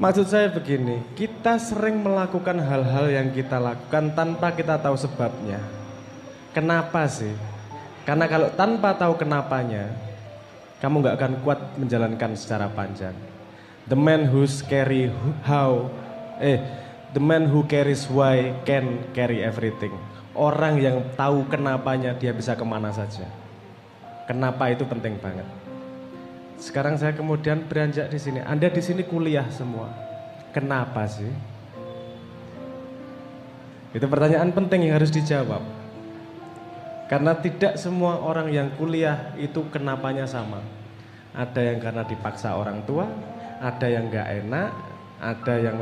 Maksud saya begini, kita sering melakukan hal-hal yang kita lakukan tanpa kita tahu sebabnya. Kenapa sih? Karena kalau tanpa tahu kenapanya, kamu nggak akan kuat menjalankan secara panjang. The man the man who carries why can carry everything. Orang yang tahu kenapanya dia bisa kemana saja. Kenapa itu penting banget. Sekarang saya kemudian beranjak di sini. Anda di sini kuliah semua. Kenapa sih? Itu pertanyaan penting yang harus dijawab. Karena tidak semua orang yang kuliah itu kenapanya sama. Ada yang karena dipaksa orang tua, ada yang nggak enak, ada yang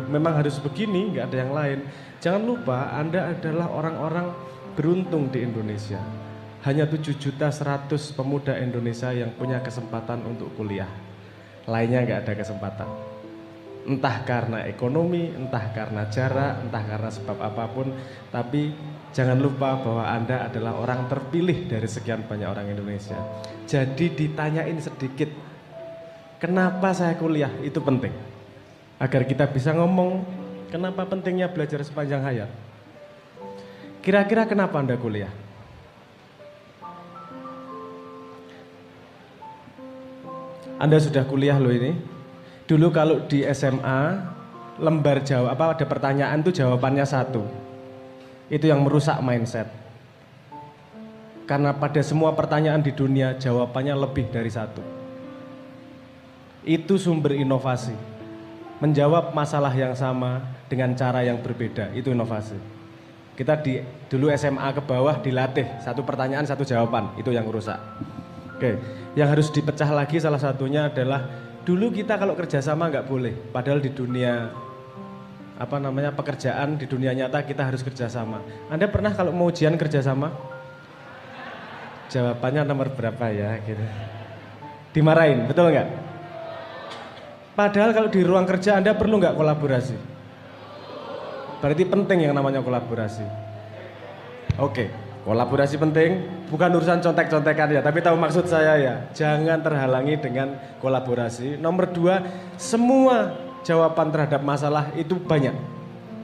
memang harus begini, nggak ada yang lain. Jangan lupa Anda adalah orang-orang beruntung di Indonesia. Hanya 7.100.000 pemuda Indonesia yang punya kesempatan untuk kuliah. Lainnya nggak ada kesempatan. Entah karena ekonomi, entah karena jarak, entah karena sebab apapun. Tapi jangan lupa bahwa Anda adalah orang terpilih dari sekian banyak orang Indonesia. Jadi ditanyain sedikit, kenapa saya kuliah? Itu penting. Agar kita bisa ngomong, kenapa pentingnya belajar sepanjang hayat. Kira-kira kenapa Anda kuliah? Anda sudah kuliah loh ini. Dulu kalau di SMA, lembar jawab ada pertanyaan tuh jawabannya satu. Itu yang merusak mindset. Karena pada semua pertanyaan di dunia jawabannya lebih dari satu. Itu sumber inovasi. Menjawab masalah yang sama dengan cara yang berbeda, itu inovasi. Kita dulu SMA ke bawah dilatih satu pertanyaan satu jawaban, itu yang rusak. Oke, yang harus dipecah lagi salah satunya adalah dulu kita kalau kerjasama nggak boleh, padahal di dunia pekerjaan, di dunia nyata kita harus kerjasama. Anda pernah kalau mau ujian kerjasama? Jawabannya nomor berapa ya? Gitu. Dimarahin, betul nggak? Padahal kalau di ruang kerja Anda perlu nggak kolaborasi? Berarti penting yang namanya kolaborasi. Oke, kolaborasi penting, bukan urusan contek-contekan ya, tapi tahu maksud saya ya. Jangan terhalangi dengan kolaborasi. Nomor 2, semua jawaban terhadap masalah itu banyak.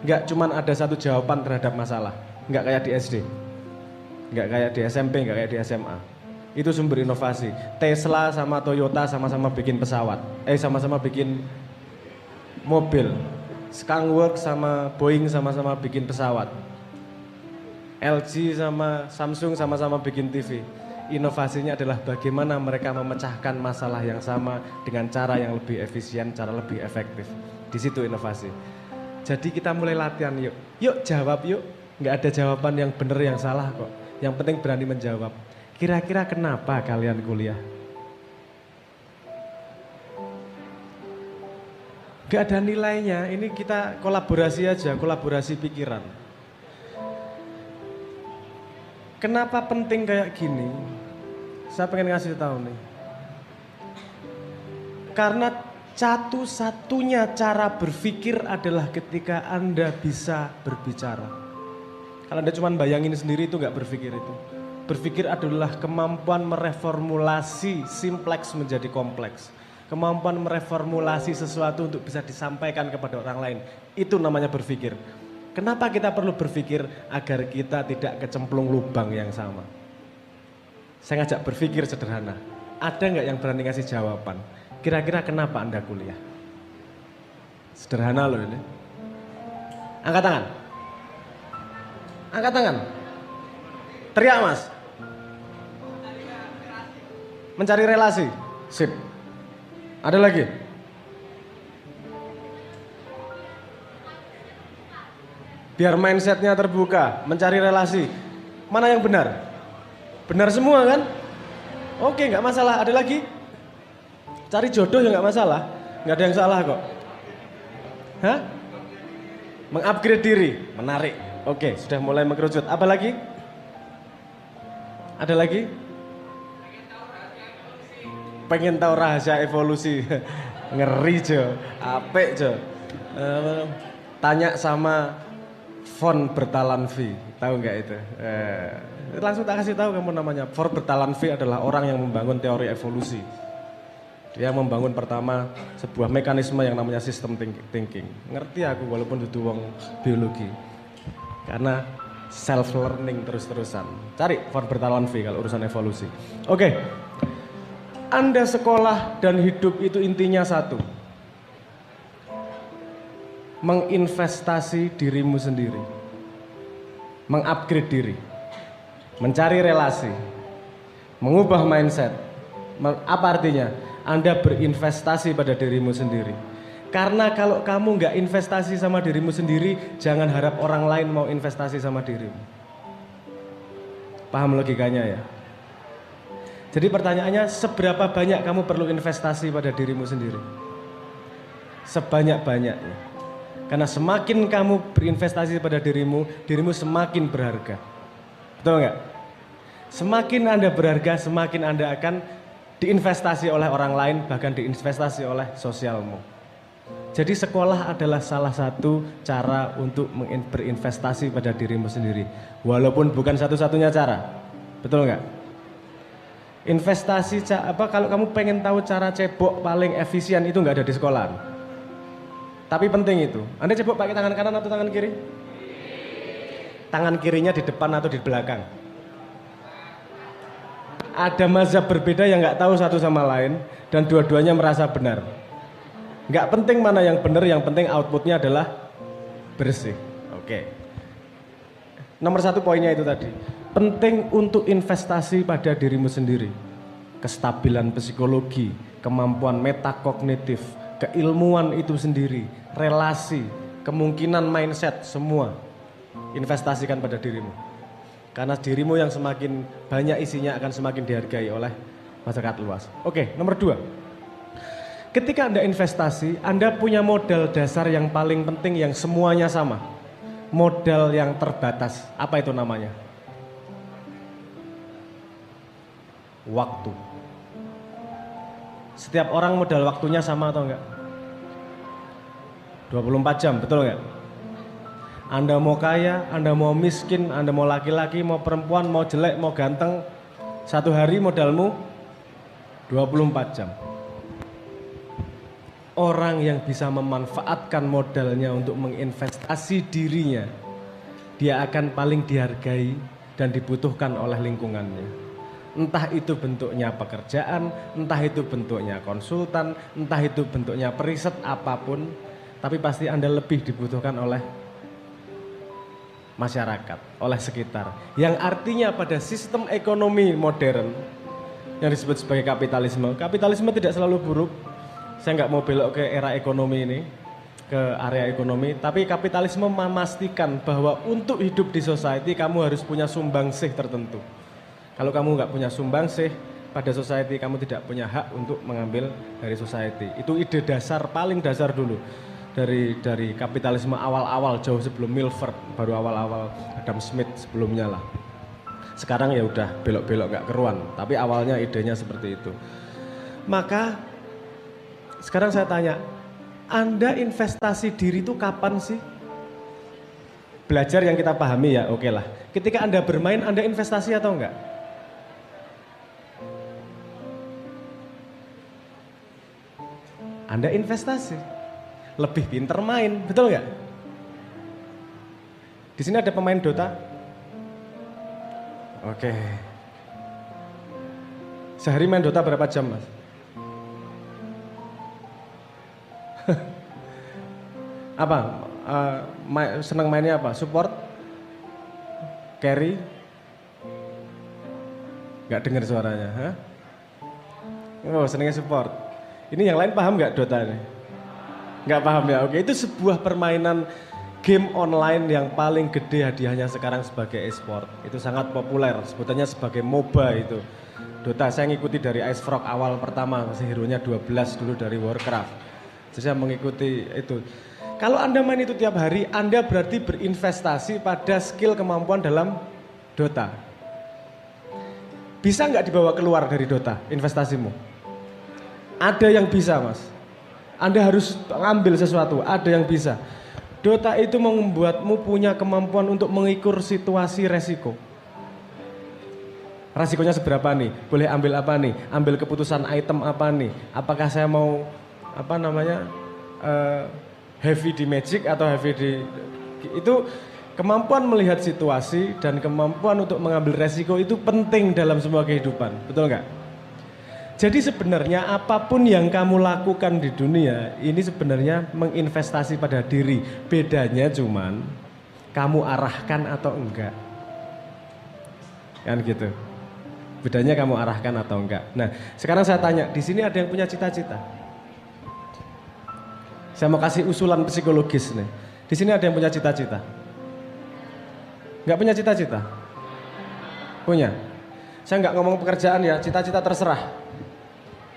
Nggak cuma ada satu jawaban terhadap masalah. Nggak kayak di SD, nggak kayak di SMP, nggak kayak di SMA. Itu sumber inovasi. Tesla sama Toyota sama-sama bikin pesawat. Sama-sama bikin mobil. Skunkworks sama Boeing sama-sama bikin pesawat. LG sama Samsung sama-sama bikin TV. Inovasinya adalah bagaimana mereka memecahkan masalah yang sama dengan cara yang lebih efisien, cara lebih efektif. Di situ inovasi. Jadi kita mulai latihan yuk. Yuk jawab yuk. Nggak ada jawaban yang benar yang salah kok. Yang penting berani menjawab. Kira-kira kenapa kalian kuliah? Gak ada nilainya, ini kita kolaborasi aja, kolaborasi pikiran. Kenapa penting kayak gini? Saya pengen ngasih tahu nih. Karena satu-satunya cara berpikir adalah ketika Anda bisa berbicara. Kalau Anda cuma bayangin sendiri itu gak berpikir itu. Berpikir adalah kemampuan mereformulasi simpleks menjadi kompleks. Kemampuan mereformulasi sesuatu untuk bisa disampaikan kepada orang lain. Itu namanya berpikir. Kenapa kita perlu berpikir? Agar kita tidak kecemplung lubang yang sama. Saya ngajak berpikir sederhana. Ada nggak yang berani ngasih jawaban? Kira-kira kenapa Anda kuliah? Sederhana loh ini. Angkat tangan. Angkat tangan. Teriak mas. Mencari relasi. Sip. Ada lagi? Biar mindsetnya terbuka, mencari relasi. Mana yang benar? Benar semua kan? Oke, nggak masalah. Ada lagi? Cari jodoh ya nggak masalah. Nggak ada yang salah kok. Hah? Mengupgrade diri, menarik. Oke, sudah mulai mengerucut. Apa lagi? Ada lagi? Pengen tahu rahasia evolusi. Ngeri Jo, apik Jo. Tanya sama Von Bertalanffy, tahu nggak itu? Langsung tak kasih tahu kamu namanya. Von Bertalanffy adalah orang yang membangun teori evolusi. Dia membangun pertama sebuah mekanisme yang namanya sistem thinking. Ngerti aku walaupun itu wong biologi. Karena self learning terus-terusan. Cari von Bertalanffy kalau urusan evolusi. Oke. Anda sekolah dan hidup itu intinya satu. Menginvestasi dirimu sendiri. Mengupgrade diri. Mencari relasi. Mengubah mindset. Apa artinya? Anda berinvestasi pada dirimu sendiri. Karena kalau kamu nggak investasi sama dirimu sendiri, jangan harap orang lain mau investasi sama dirimu. Paham logikanya ya? Jadi pertanyaannya, seberapa banyak kamu perlu investasi pada dirimu sendiri? Sebanyak-banyaknya. Karena semakin kamu berinvestasi pada dirimu, dirimu semakin berharga. Betul nggak? Semakin Anda berharga, semakin Anda akan diinvestasi oleh orang lain, bahkan diinvestasi oleh sosialmu. Jadi sekolah adalah salah satu cara untuk berinvestasi pada dirimu sendiri. Walaupun bukan satu-satunya cara. Betul nggak? Investasi, kalau kamu pengen tahu cara cebok paling efisien itu nggak ada di sekolah. Tapi penting itu. Anda cebok pakai tangan kanan atau tangan kiri? Tangan kirinya di depan atau di belakang? Ada mazhab berbeda yang nggak tahu satu sama lain dan dua-duanya merasa benar. Nggak penting mana yang benar, yang penting outputnya adalah bersih. Oke. Nomor satu poinnya itu tadi. Penting untuk investasi pada dirimu sendiri. Kestabilan psikologi, kemampuan metakognitif, keilmuan itu sendiri, relasi, kemungkinan mindset, semua investasikan pada dirimu. Karena dirimu yang semakin banyak isinya akan semakin dihargai oleh masyarakat luas. Oke, nomor 2. Ketika Anda investasi, Anda punya modal dasar yang paling penting yang semuanya sama. Modal yang terbatas. Apa itu namanya? Waktu. Setiap orang modal waktunya sama atau enggak? 24 jam, betul enggak? Anda mau kaya, Anda mau miskin, Anda mau laki-laki, mau perempuan, mau jelek, mau ganteng, satu hari modalmu 24 jam. Orang yang bisa memanfaatkan modalnya untuk menginvestasi dirinya, dia akan paling dihargai dan dibutuhkan oleh lingkungannya. Entah itu bentuknya pekerjaan, entah itu bentuknya konsultan, entah itu bentuknya periset apapun, tapi pasti Anda lebih dibutuhkan oleh masyarakat, oleh sekitar. Yang artinya pada sistem ekonomi modern yang disebut sebagai kapitalisme. Kapitalisme tidak selalu buruk. Saya nggak mau belok ke era ekonomi ini, ke area ekonomi. Tapi kapitalisme memastikan bahwa untuk hidup di society kamu harus punya sumbangsih tertentu. Kalau kamu nggak punya sumbangsih pada society, kamu tidak punya hak untuk mengambil dari society. Itu ide dasar, paling dasar dulu. Dari kapitalisme awal-awal jauh sebelum Milford, baru awal-awal Adam Smith sebelumnya lah. Sekarang ya udah belok-belok gak keruan, tapi awalnya idenya seperti itu. Maka sekarang saya tanya, Anda investasi diri itu kapan sih? Belajar yang kita pahami ya, oke lah. Ketika Anda bermain, Anda investasi atau enggak? Anda investasi. Lebih pinter main, betul nggak? Di sini ada pemain Dota. Oke. Sehari main Dota berapa jam, Mas? Apa? Senang mainnya apa? Support? Carry? Nggak dengar suaranya, ha? Oh, senangnya support. Ini yang lain paham nggak Dota ini? Nggak paham ya? Oke, itu sebuah permainan game online yang paling gede hadiahnya sekarang sebagai e-sport. Itu sangat populer, sebutannya sebagai MOBA itu. Dota saya ngikuti dari Ice Frog awal pertama, masih hero-nya 12 dulu dari Warcraft. Jadi saya mengikuti itu. Kalau Anda main itu tiap hari, Anda berarti berinvestasi pada skill kemampuan dalam Dota. Bisa nggak dibawa keluar dari Dota investasimu? Ada yang bisa, Mas. Anda harus ngambil sesuatu, ada yang bisa. Dota itu membuatmu punya kemampuan untuk mengukur situasi resiko. Resikonya seberapa nih? Boleh ambil apa nih? Ambil keputusan item apa nih? Apakah saya mau apa namanya heavy di magic atau heavy di itu kemampuan melihat situasi dan kemampuan untuk mengambil resiko itu penting dalam semua kehidupan, betul nggak? Jadi sebenarnya apapun yang kamu lakukan di dunia ini sebenarnya menginvestasi pada diri. Bedanya cuman kamu arahkan atau enggak. Kan gitu. Bedanya kamu arahkan atau enggak. Nah, sekarang saya tanya, di sini ada yang punya cita-cita? Saya mau kasih usulan psikologis nih. Di sini ada yang punya cita-cita? Enggak punya cita-cita? Punya? Saya enggak ngomong pekerjaan ya, cita-cita terserah.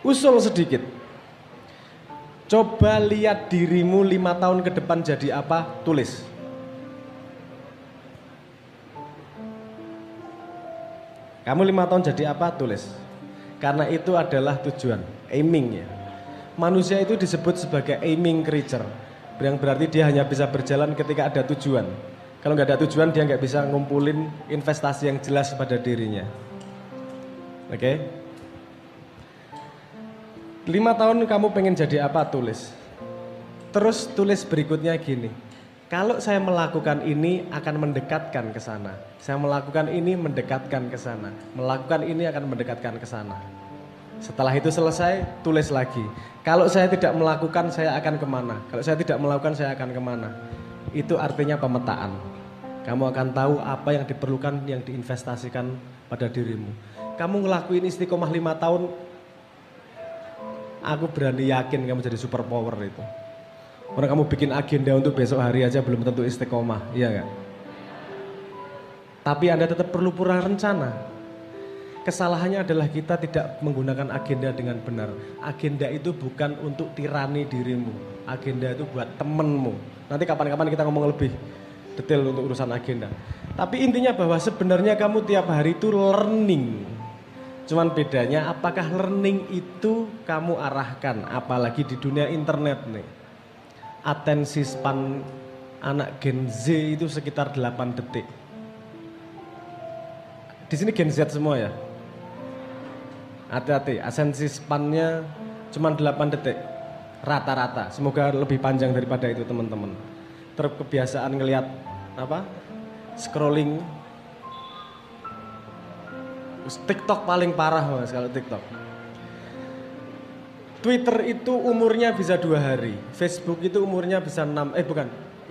Usul sedikit. Coba lihat dirimu 5 tahun ke depan jadi apa, tulis. Kamu 5 tahun jadi apa, tulis. Karena itu adalah tujuan, aiming ya. Manusia itu disebut sebagai aiming creature. Yang berarti dia hanya bisa berjalan ketika ada tujuan. Kalau nggak ada tujuan dia nggak bisa ngumpulin investasi yang jelas pada dirinya. Oke? 5 tahun kamu pengen jadi apa, tulis. Terus tulis berikutnya gini. Kalau saya melakukan ini akan mendekatkan ke sana. Saya melakukan ini mendekatkan ke sana. Melakukan ini akan mendekatkan ke sana. Setelah itu selesai, tulis lagi. Kalau saya tidak melakukan, saya akan kemana? Kalau saya tidak melakukan, saya akan kemana? Itu artinya pemetaan. Kamu akan tahu apa yang diperlukan, yang diinvestasikan pada dirimu. Kamu ngelakuin istiqomah 5 tahun, aku berani yakin kamu jadi super power itu. Orang kamu bikin agenda untuk besok hari aja belum tentu istiqomah, iya nggak? Tapi Anda tetap perlu pura rencana. Kesalahannya adalah kita tidak menggunakan agenda dengan benar. Agenda itu bukan untuk tirani dirimu. Agenda itu buat temenmu. Nanti kapan-kapan kita ngomong lebih detail untuk urusan agenda. Tapi intinya bahwa sebenarnya kamu tiap hari itu learning. Cuman bedanya apakah learning itu kamu arahkan, apalagi di dunia internet nih. Atensi span anak Gen Z itu sekitar 8 detik. Di sini Gen Z semua ya. Hati-hati, atensi spannya cuma 8 detik. Rata-rata, semoga lebih panjang daripada itu teman-teman. Terkebiasaan ngelihat apa? Scrolling. TikTok paling parah mas kalau TikTok. Twitter itu umurnya bisa 2 hari, Facebook itu umurnya bisa 6,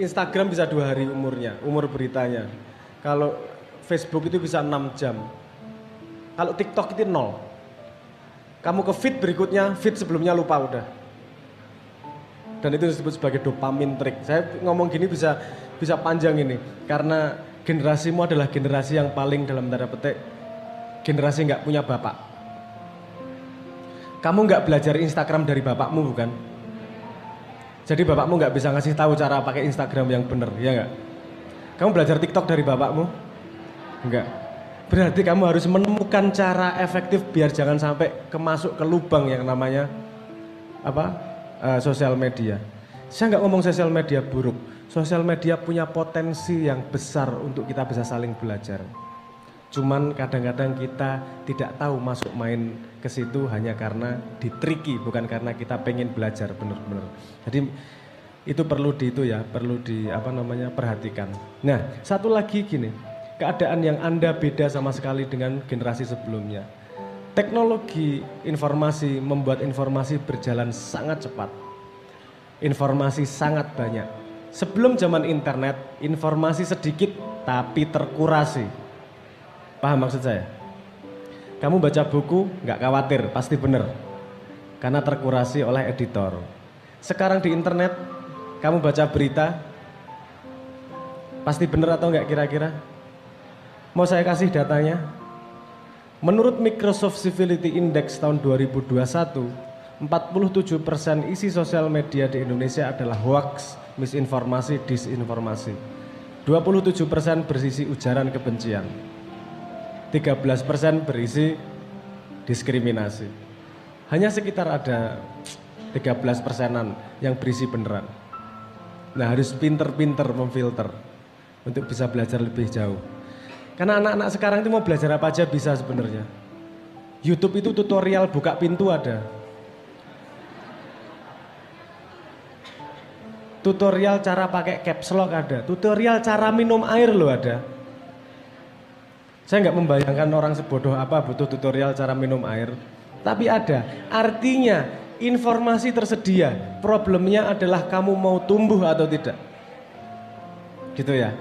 Instagram bisa 2 hari umurnya, umur beritanya. Kalau Facebook itu bisa 6 jam. Kalau TikTok itu 0. Kamu ke feed berikutnya, feed sebelumnya lupa udah. Dan itu disebut sebagai dopamine trick. Saya ngomong gini bisa panjang ini, karena generasimu adalah generasi yang paling dalam tanda petik generasi nggak punya bapak. Kamu nggak belajar Instagram dari bapakmu bukan? Jadi bapakmu nggak bisa ngasih tahu cara pakai Instagram yang benar, ya nggak? Kamu belajar TikTok dari bapakmu? Enggak. Berarti kamu harus menemukan cara efektif biar jangan sampai masuk ke lubang yang namanya sosial media. Saya nggak ngomong sosial media buruk. Sosial media punya potensi yang besar untuk kita bisa saling belajar. Cuman kadang-kadang kita tidak tahu masuk main ke situ hanya karena ditriki, bukan karena kita pengen belajar benar-benar. Jadi itu perlu perhatikan. Nah, satu lagi gini, keadaan yang Anda beda sama sekali dengan generasi sebelumnya. Teknologi informasi membuat informasi berjalan sangat cepat. Informasi sangat banyak. Sebelum zaman internet, informasi sedikit tapi terkurasi. Paham maksud saya? Kamu baca buku, nggak khawatir, pasti benar. Karena terkurasi oleh editor. Sekarang di internet, kamu baca berita, pasti benar atau nggak kira-kira? Mau saya kasih datanya? Menurut Microsoft Civility Index tahun 2021, 47% isi sosial media di Indonesia adalah hoax, misinformasi, disinformasi. 27% berisi ujaran kebencian. 13% berisi diskriminasi. Hanya sekitar ada 13%-an yang berisi beneran. Nah, harus pinter-pinter memfilter untuk bisa belajar lebih jauh. Karena anak-anak sekarang itu mau belajar apa aja bisa sebenarnya. YouTube itu tutorial buka pintu ada. Tutorial cara pakai caps lock ada. Tutorial cara minum air loh ada. Saya nggak membayangkan orang sebodoh apa butuh tutorial cara minum air. Tapi ada. Artinya informasi tersedia. Problemnya adalah kamu mau tumbuh atau tidak. Gitu ya.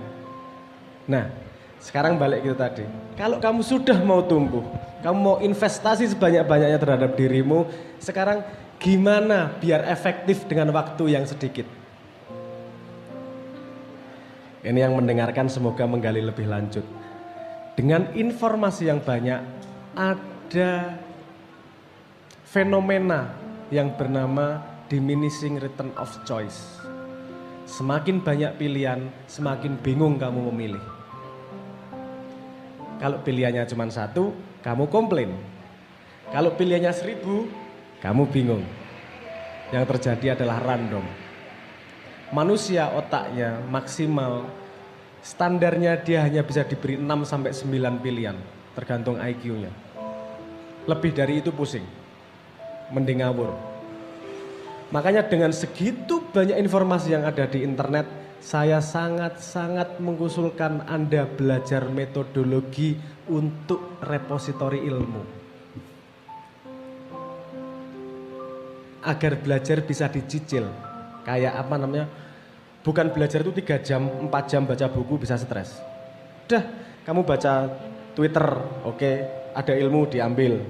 Nah, sekarang balik gitu tadi. Kalau kamu sudah mau tumbuh, kamu mau investasi sebanyak-banyaknya terhadap dirimu, sekarang gimana biar efektif dengan waktu yang sedikit? Ini yang mendengarkan semoga menggali lebih lanjut. Dengan informasi yang banyak, ada fenomena yang bernama diminishing return of choice. Semakin banyak pilihan, semakin bingung kamu memilih. Kalau pilihannya cuma satu, kamu komplain. Kalau pilihannya 1000, kamu bingung. Yang terjadi adalah random. Manusia otaknya maksimal, standarnya dia hanya bisa diberi 6-9 pilihan, tergantung IQ-nya. Lebih dari itu pusing, mending ngawur. Makanya dengan segitu banyak informasi yang ada di internet, saya sangat-sangat mengusulkan Anda belajar metodologi untuk repositori ilmu. Agar belajar bisa dicicil. Kayak apa namanya, bukan belajar itu 3 jam, 4 jam baca buku bisa stres. Udah, kamu baca Twitter, oke, ada ilmu diambil.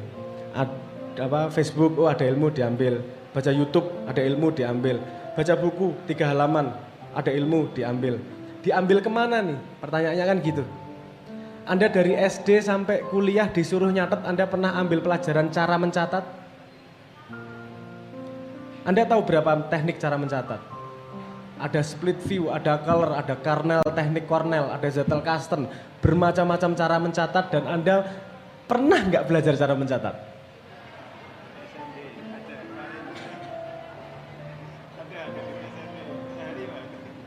Facebook, oh ada ilmu diambil. Baca YouTube, ada ilmu diambil. Baca buku, 3 halaman, ada ilmu diambil. Diambil kemana nih? Pertanyaannya kan gitu. Anda dari SD sampai kuliah disuruh nyatet, Anda pernah ambil pelajaran cara mencatat? Anda tahu berapa teknik cara mencatat? Ada split view, ada color, ada Cornell, teknik Cornell, ada Zettelkasten, bermacam-macam cara mencatat dan Anda pernah nggak belajar cara mencatat?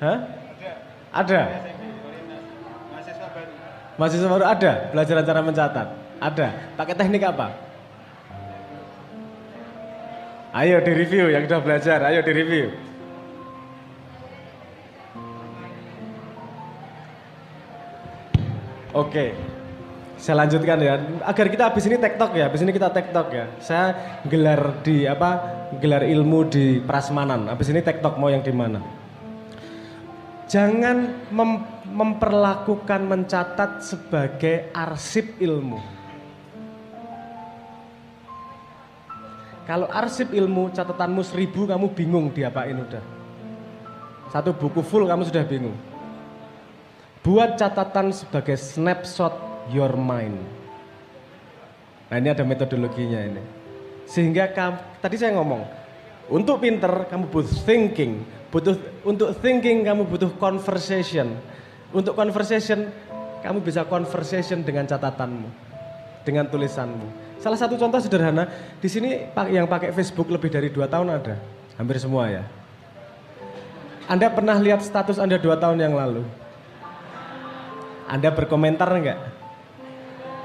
Hah? Ada. Mahasiswa baru ada belajar cara mencatat? Ada. Pakai teknik apa? Ayo di review yang sudah belajar, ayo di review. Oke, saya lanjutkan ya. Agar kita habis ini tektok ya, habis ini kita tektok ya. Saya gelar ilmu di Prasmanan. Habis ini tektok mau yang di mana? Jangan memperlakukan mencatat sebagai arsip ilmu. Kalau arsip ilmu catatanmu 1000 kamu bingung diapain udah. Satu buku full kamu sudah bingung. Buat catatan sebagai snapshot your mind. Nah ini ada metodologinya ini. Sehingga tadi saya ngomong, untuk pinter kamu butuh thinking. Untuk thinking kamu butuh conversation. Untuk conversation kamu bisa conversation dengan catatanmu. Dengan tulisanmu. Salah satu contoh sederhana, di sini yang pakai Facebook lebih dari 2 tahun ada, hampir semua ya. Anda pernah lihat status Anda 2 tahun yang lalu? Anda berkomentar enggak?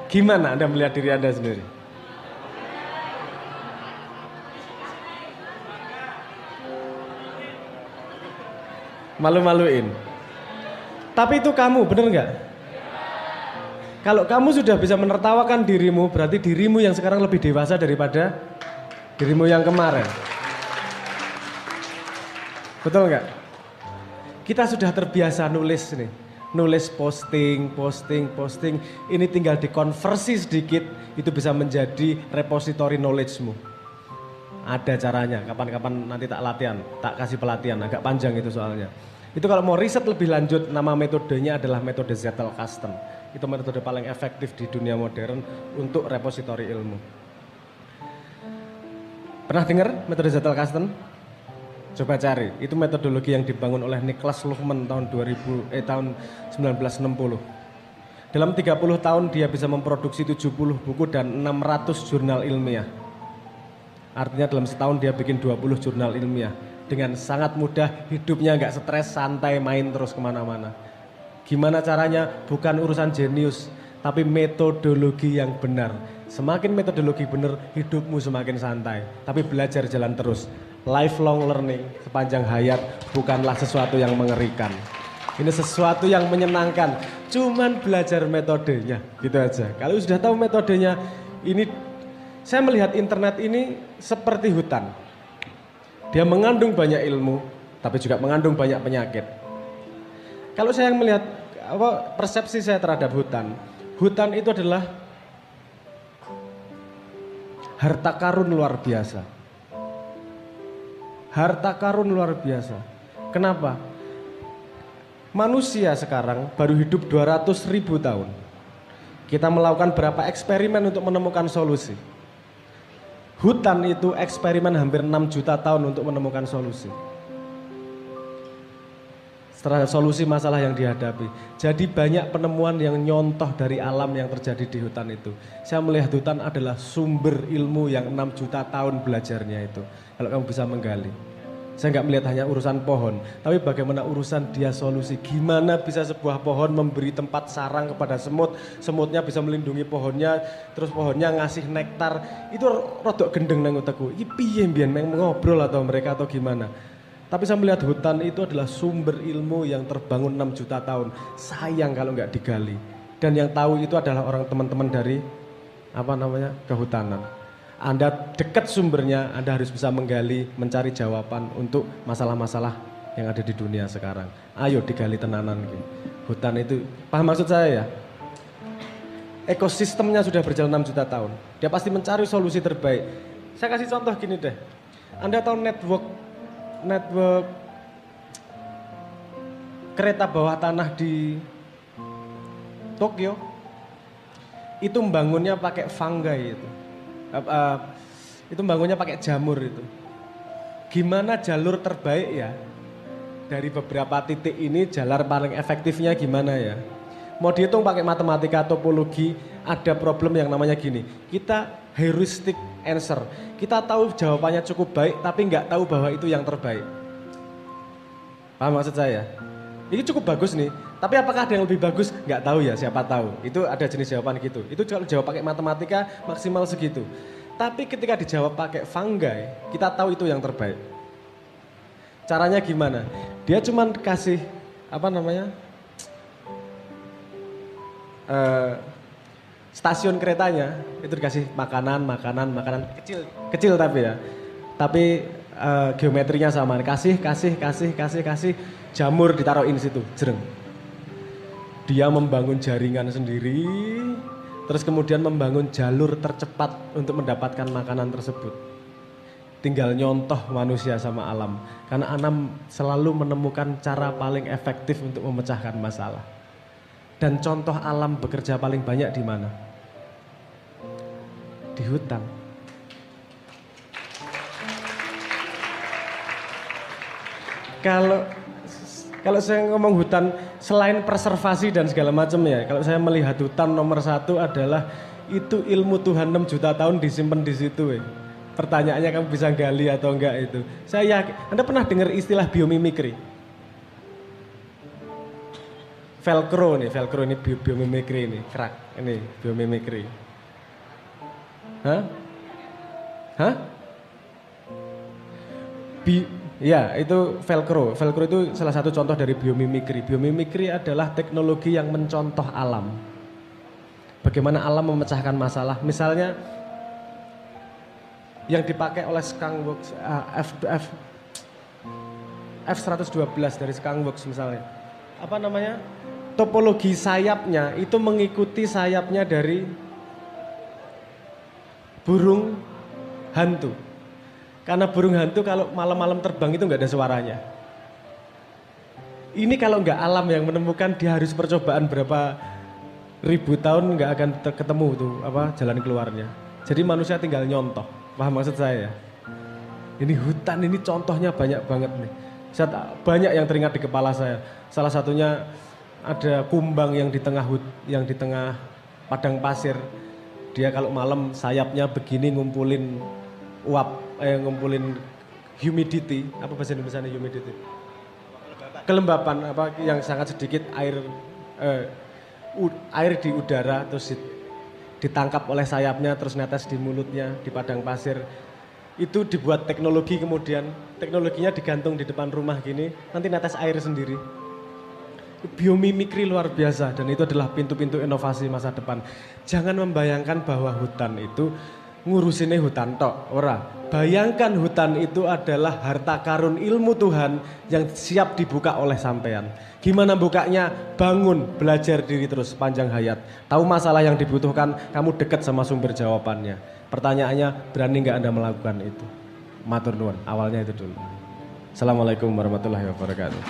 Gimana Anda melihat diri Anda sendiri? Malu-maluin. Tapi itu kamu, bener enggak? Kalau kamu sudah bisa menertawakan dirimu, berarti dirimu yang sekarang lebih dewasa daripada dirimu yang kemarin. Betul nggak? Kita sudah terbiasa nulis nih. Nulis posting. Ini tinggal dikonversi sedikit, itu bisa menjadi repository knowledge-mu. Ada caranya, kapan-kapan nanti tak kasih pelatihan, agak panjang itu soalnya. Itu kalau mau riset lebih lanjut, nama metodenya adalah metode Zettelkasten. Itu metode paling efektif di dunia modern untuk repositori ilmu. Pernah dengar metode Zettelkasten? Coba cari, itu metodologi yang dibangun oleh Niklas Luhmann tahun 1960. Dalam 30 tahun dia bisa memproduksi 70 buku dan 600 jurnal ilmiah. Artinya dalam setahun dia bikin 20 jurnal ilmiah. Dengan sangat mudah, hidupnya nggak stres, santai, main terus kemana-mana. Gimana caranya? Bukan urusan jenius, tapi metodologi yang benar. Semakin metodologi benar, hidupmu semakin santai. Tapi belajar jalan terus. Lifelong learning sepanjang hayat bukanlah sesuatu yang mengerikan. Ini sesuatu yang menyenangkan. Cuman belajar metodenya, gitu aja. Kalau sudah tahu metodenya, ini saya melihat internet ini seperti hutan. Dia mengandung banyak ilmu, tapi juga mengandung banyak penyakit. Kalau saya melihat persepsi saya terhadap hutan, hutan itu adalah harta karun luar biasa. Harta karun luar biasa. Kenapa? Manusia sekarang baru hidup 200.000 tahun. Kita melakukan berapa eksperimen untuk menemukan solusi. Hutan itu eksperimen hampir 6 juta tahun untuk menemukan solusi. Terhadap solusi masalah yang dihadapi. Jadi banyak penemuan yang nyontoh dari alam yang terjadi di hutan itu. Saya melihat hutan adalah sumber ilmu yang 6 juta tahun belajarnya itu. Kalau kamu bisa menggali. Saya nggak melihat hanya urusan pohon, tapi bagaimana urusan dia solusi. Gimana bisa sebuah pohon memberi tempat sarang kepada semut, semutnya bisa melindungi pohonnya, terus pohonnya ngasih nektar. Itu rodok gendeng nang utekku. Iki piye mbiyen ngobrol atau mereka atau gimana? Tapi saya melihat hutan itu adalah sumber ilmu yang terbangun 6 juta tahun. Sayang kalau nggak digali. Dan yang tahu itu adalah orang teman-teman dari kehutanan. Anda dekat sumbernya, Anda harus bisa menggali, mencari jawaban untuk masalah-masalah yang ada di dunia sekarang. Ayo digali tenanan. Hutan itu, paham maksud saya ya? Ekosistemnya sudah berjalan 6 juta tahun. Dia pasti mencari solusi terbaik. Saya kasih contoh gini deh. Anda tahu network kereta bawah tanah di Tokyo? Itu membangunnya pakai fungi itu bangunnya pakai jamur itu. Gimana jalur terbaik ya? Dari beberapa titik ini jalur paling efektifnya gimana ya? Mau dihitung pakai matematika topologi, ada problem yang namanya gini. Kita heuristic answer. Kita tahu jawabannya cukup baik tapi nggak tahu bahwa itu yang terbaik. Paham maksud saya? Ini cukup bagus nih, tapi apakah ada yang lebih bagus? Nggak tahu ya, siapa tahu. Itu ada jenis jawaban gitu. Itu kalau jawab pakai matematika maksimal segitu. Tapi ketika dijawab pakai fungi, kita tahu itu yang terbaik. Caranya gimana? Dia cuma kasih stasiun keretanya itu dikasih makanan kecil tapi ya. Tapi geometrinya sama. Kasih jamur ditaruhin situ, jereng. Dia membangun jaringan sendiri, terus kemudian membangun jalur tercepat untuk mendapatkan makanan tersebut. Tinggal nyontoh manusia sama alam. Karena alam selalu menemukan cara paling efektif untuk memecahkan masalah. Dan contoh alam bekerja paling banyak di mana? Di hutan. Kalau saya ngomong hutan, selain preservasi dan segala macam ya, kalau saya melihat hutan nomor satu adalah itu ilmu Tuhan 6 juta tahun disimpan di situ. Pertanyaannya kamu bisa gali atau enggak itu. Saya yakin, Anda pernah dengar istilah biomimikri? Velcro ini biomimikri ini, kerak ini biomimikri. Hah? Ya, itu Velcro. Velcro itu salah satu contoh dari biomimikri. Biomimikri adalah teknologi yang mencontoh alam. Bagaimana alam memecahkan masalah. Misalnya yang dipakai oleh Skunkworks F112 dari Skunkworks misalnya. Topologi sayapnya itu mengikuti sayapnya dari burung hantu. Karena burung hantu kalau malam-malam terbang itu nggak ada suaranya. Ini kalau nggak alam yang menemukan, dia harus percobaan berapa ribu tahun nggak akan ketemu tuh jalan keluarnya. Jadi manusia tinggal nyontoh. Paham maksud saya? Ini hutan ini contohnya banyak banget nih. Banyak yang teringat di kepala saya. Salah satunya ada kumbang yang di tengah padang pasir. Dia kalau malam sayapnya begini ngumpulin ngumpulin humidity, apa bahasa Indonesianya humidity? Kelembapan yang sangat sedikit air air di udara terus ditangkap oleh sayapnya terus netes di mulutnya di padang pasir. Itu dibuat teknologi, kemudian teknologinya digantung di depan rumah gini, nanti netes air sendiri. Biomimikri luar biasa dan itu adalah pintu-pintu inovasi masa depan. Jangan membayangkan bahwa hutan itu ngurusinnya hutan tok, ora. Bayangkan hutan itu adalah harta karun ilmu Tuhan yang siap dibuka oleh sampean. Gimana bukanya? Bangun, belajar diri terus sepanjang hayat. Tahu masalah yang dibutuhkan, kamu dekat sama sumber jawabannya. Pertanyaannya, berani nggak Anda melakukan itu? Matur nuwun, awalnya itu dulu. Assalamualaikum warahmatullahi wabarakatuh.